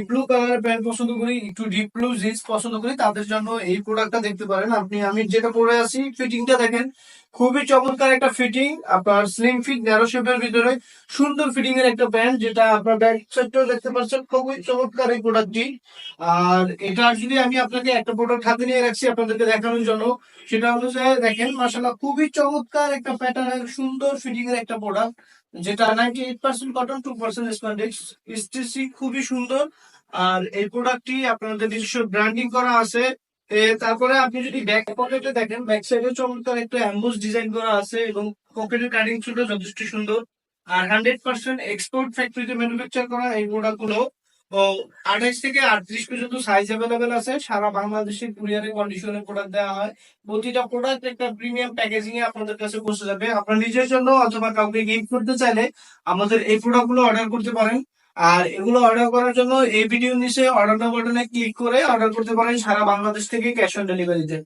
Blue কালারের pant পছন্দ করি, একটু ডিপ ব্লু জিন্স পছন্দ করি, তাদের জন্য এই প্রোডাক্টটা দেখতে পারেন। আমি যেটা পরে আছি, ফিটিংটা দেখেন, খুবই চমৎকার একটা ফিটিং। আপনার স্লিম ফিট ন্যারো শেপের ভিতরে সুন্দর ফিটিং এর একটা প্যান্ট, যেটা আপনার ব্যাক সাইডটাও দেখতে পাচ্ছেন, খুবই চমৎকার এই প্রোডাক্টটি। আর এটা যদি আমি আপনাকে একটা প্রোডাক্ট হাতে নিয়ে রাখছি আপনাদেরকে দেখানোর জন্য, সেটা হলো যে দেখেন, মাশাআল্লাহ খুবই চমৎকার একটা প্যাটার্নের সুন্দর ফিটিং এর একটা প্রোডাক্ট, যেটা 98% কটন, 2% স্প্যান্ডেক্স। স্টিচিং খুবই সুন্দর। আর এই প্রোডাক্টটি আপনাদের নিজস্ব ব্র্যান্ডিং করা আছে। তারপরে আপনি যদি ব্যাক পকেটে দেখেন, ব্যাক সাইডে চমৎকার একটা অ্যাম্বুস ডিজাইন করা আছে, এবং পকেটের কাটিং ছিল যথেষ্ট সুন্দর। আর 100% এক্সপোর্ট ফ্যাক্টরিতে ম্যানুফ্যাকচার করা এই প্রোডাক্ট গুলো। ও 28 থেকে 38 পর্যন্ত সাইজ অ্যাভেলেবেল আছে, সারা বাংলাদেশে কুরিয়ারের কন্ডিশনে প্রোডাক্ট দেওয়া হয়। প্রতিটা প্রোডাক্ট একটা প্রিমিয়াম প্যাকেজিং এ আপনাদের কাছে পৌঁছে যাবে। আপনার নিজের জন্য অথবা কাউকে গিফট করতে চাইলে আমাদের এই প্রোডাক্ট গুলো অর্ডার করতে পারেন। আর এগুলো অর্ডার করার জন্য এই ভিডিও নিচে অর্ডার নাও বাটনে ক্লিক করে অর্ডার করতে পারেন সারা বাংলাদেশ থেকে ক্যাশ অন ডেলিভারিতে।